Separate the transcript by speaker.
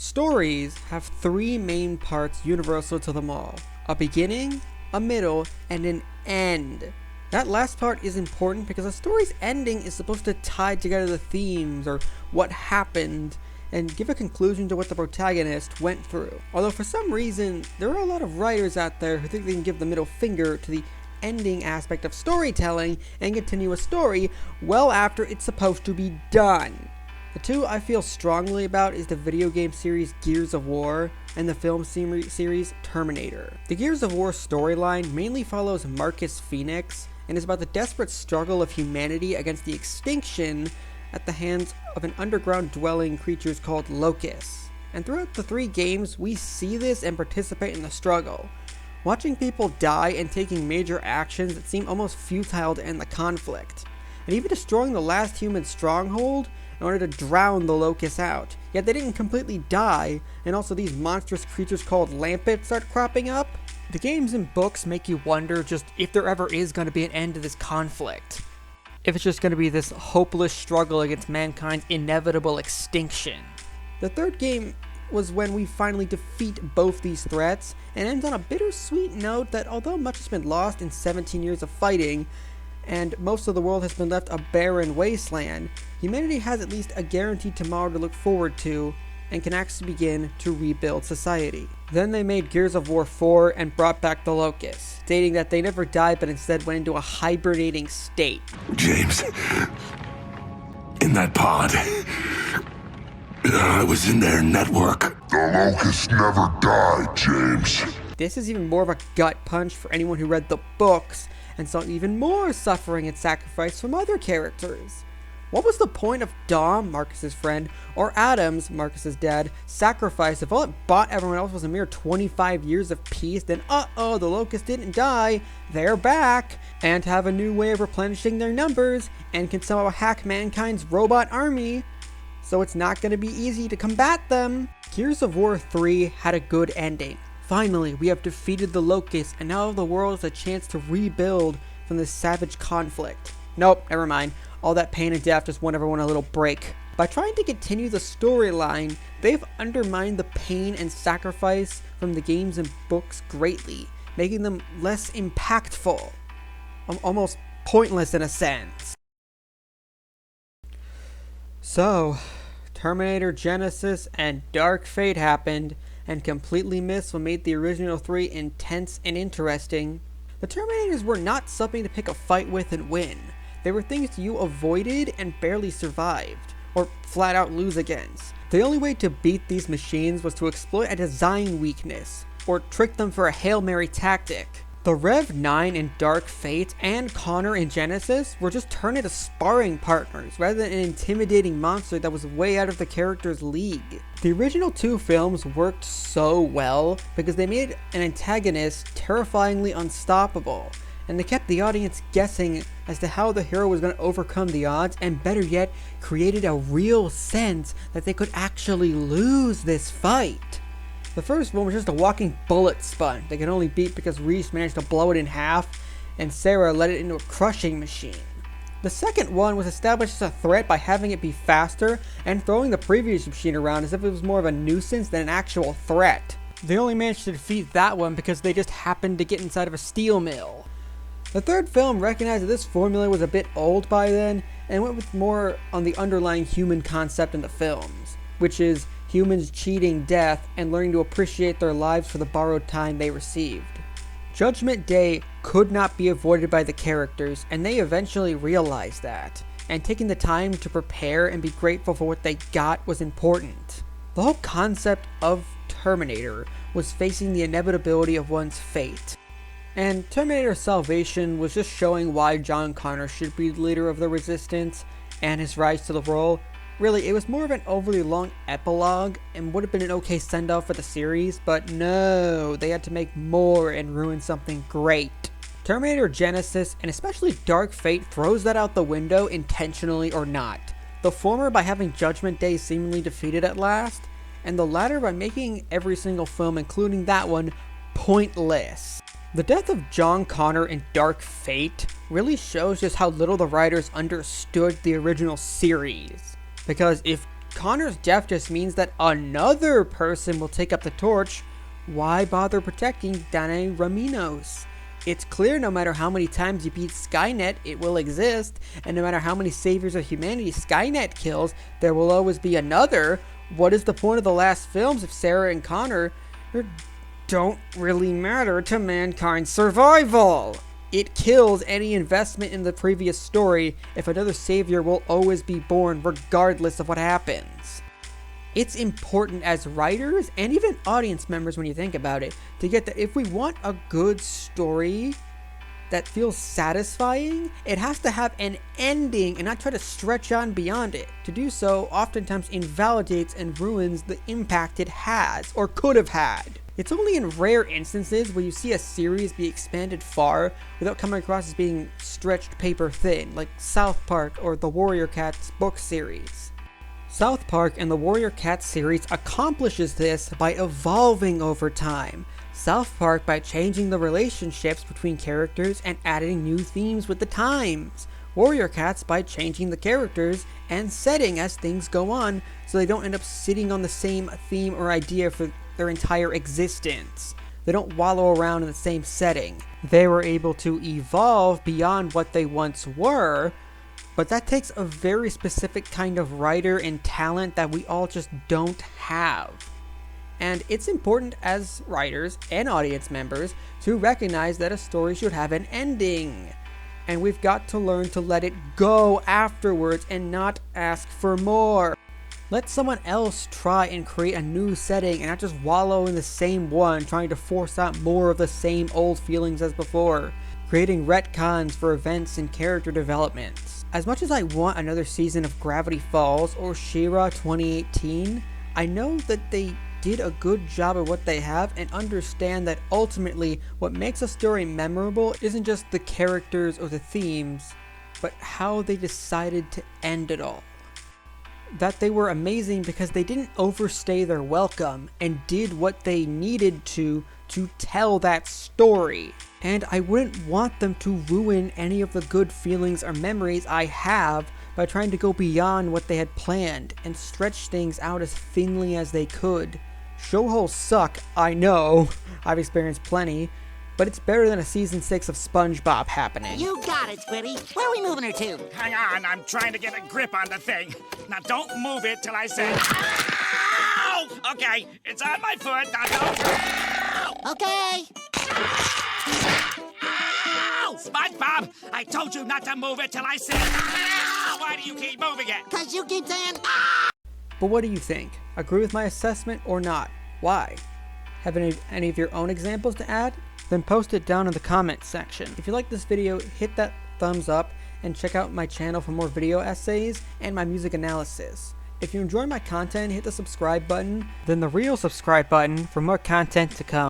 Speaker 1: Stories have three main parts universal to them all: a beginning, a middle, and an end. That last part is important because a story's ending is supposed to tie together the themes or what happened and give a conclusion to what the protagonist went through. Although for some reason, there are a lot of writers out there who think they can give the middle finger to the ending aspect of storytelling and continue a story well after it's supposed to be done. The two I feel strongly about is the video game series Gears of War and the film series Terminator. The Gears of War storyline mainly follows Marcus Phoenix and is about the desperate struggle of humanity against the extinction at the hands of an underground dwelling creatures called locusts. And throughout the three games, we see this and participate in the struggle, watching people die and taking major actions that seem almost futile to end the conflict, and even destroying the last human stronghold in order to drown the locusts out. Yet they didn't completely die, and also these monstrous creatures called Lampets start cropping up. The games and books make you wonder just if there ever is going to be an end to this conflict. If it's just going to be this hopeless struggle against mankind's inevitable extinction. The third game was when we finally defeat both these threats, and ends on a bittersweet note that although much has been lost in 17 years of fighting, and most of the world has been left a barren wasteland, humanity has at least a guaranteed tomorrow to look forward to, and can actually begin to rebuild society. Then they made Gears of War 4 and brought back the locusts, stating that they never died but instead went into a hibernating state.
Speaker 2: James, in that pod, I was in their network.
Speaker 3: The locusts never died, James.
Speaker 1: This is even more of a gut punch for anyone who read the books and saw even more suffering and sacrifice from other characters. What was the point of Dom, Marcus's friend, or Adams, Marcus's dad, sacrifice if all it bought everyone else was a mere 25 years of peace? Then the locusts didn't die, they're back, and have a new way of replenishing their numbers, and can somehow hack mankind's robot army, so it's not going to be easy to combat them. Gears of War 3 had a good ending. Finally, we have defeated the locusts, and now the world has a chance to rebuild from this savage conflict. Nope, never mind. All that pain and death just want everyone a little break. By trying to continue the storyline, they've undermined the pain and sacrifice from the games and books greatly, making them less impactful. Almost pointless in a sense. So, Terminator Genisys and Dark Fate happened, and completely missed what made the original three intense and interesting. The Terminators were not something to pick a fight with and win. They were things you avoided and barely survived, or flat out lose against. The only way to beat these machines was to exploit a design weakness, or trick them for a Hail Mary tactic. The Rev 9 in Dark Fate and Connor in Genisys were just turned into sparring partners rather than an intimidating monster that was way out of the character's league. The original two films worked so well because they made an antagonist terrifyingly unstoppable, and they kept the audience guessing as to how the hero was going to overcome the odds, and better yet, created a real sense that they could actually lose this fight. The first one was just a walking bullet sponge they could only beat because Reese managed to blow it in half and Sarah led it into a crushing machine. The second one was established as a threat by having it be faster and throwing the previous machine around as if it was more of a nuisance than an actual threat. They only managed to defeat that one because they just happened to get inside of a steel mill. The third film recognized that this formula was a bit old by then and went with more on the underlying human concept in the films, which is humans cheating death and learning to appreciate their lives for the borrowed time they received. Judgment Day could not be avoided by the characters, and they eventually realized that, and taking the time to prepare and be grateful for what they got was important. The whole concept of Terminator was facing the inevitability of one's fate, and Terminator Salvation was just showing why John Connor should be the leader of the Resistance and his rise to the role. Really, it was more of an overly long epilogue and would have been an okay send-off for the series, but no, they had to make more and ruin something great. Terminator Genisys, and especially Dark Fate, throws that out the window intentionally or not. The former by having Judgment Day seemingly defeated at last, and the latter by making every single film, including that one, pointless. The death of John Connor in Dark Fate really shows just how little the writers understood the original series. Because if Connor's death just means that another person will take up the torch. Why bother protecting Dane Raminos? It's clear no matter how many times you beat Skynet, it will exist, and no matter how many saviors of humanity Skynet kills, there will always be another. What is the point of the last films if Sarah and Connor don't really matter to mankind's survival? It kills any investment in the previous story if another savior will always be born regardless of what happens. It's important as writers and even audience members, when you think about it, to get that if we want a good story that feels satisfying, it has to have an ending and not try to stretch on beyond it. To do so oftentimes invalidates and ruins the impact it has or could have had. It's only in rare instances where you see a series be expanded far without coming across as being stretched paper thin, like South Park or the Warrior Cats book series. South Park and the Warrior Cats series accomplishes this by evolving over time. South Park by changing the relationships between characters and adding new themes with the times. Warrior Cats by changing the characters and setting as things go on so they don't end up sitting on the same theme or idea for their entire existence. They don't wallow around in the same setting. They were able to evolve beyond what they once were, but that takes a very specific kind of writer and talent that we all just don't have. And it's important as writers and audience members to recognize that a story should have an ending. And we've got to learn to let it go afterwards and not ask for more. Let someone else try and create a new setting and not just wallow in the same one, trying to force out more of the same old feelings as before, creating retcons for events and character developments. As much as I want another season of Gravity Falls or She-Ra 2018, I know that they did a good job of what they have and understand that ultimately what makes a story memorable isn't just the characters or the themes, but how they decided to end it all. That they were amazing because they didn't overstay their welcome and did what they needed to tell that story. And I wouldn't want them to ruin any of the good feelings or memories I have by trying to go beyond what they had planned and stretch things out as thinly as they could. Showholes suck, I know, I've experienced plenty, but it's better than a season 6 of SpongeBob happening.
Speaker 4: You got it, Squiddy. Where are we moving her to?
Speaker 5: Hang on, I'm trying to get a grip on the thing. Now don't move it till I say, ow! Okay, it's on my foot, now don't.
Speaker 4: Okay.
Speaker 5: Ow! SpongeBob, I told you not to move it till I said, ow! Why do you keep moving it?
Speaker 4: Cause you keep saying,
Speaker 1: But what do you think? Agree with my assessment or not? Why? Have any of your own examples to add? Then post it down in the comments section. If you like this video, hit that thumbs up and check out my channel for more video essays and my music analysis. If you enjoy my content, hit the subscribe button, then the real subscribe button for more content to come.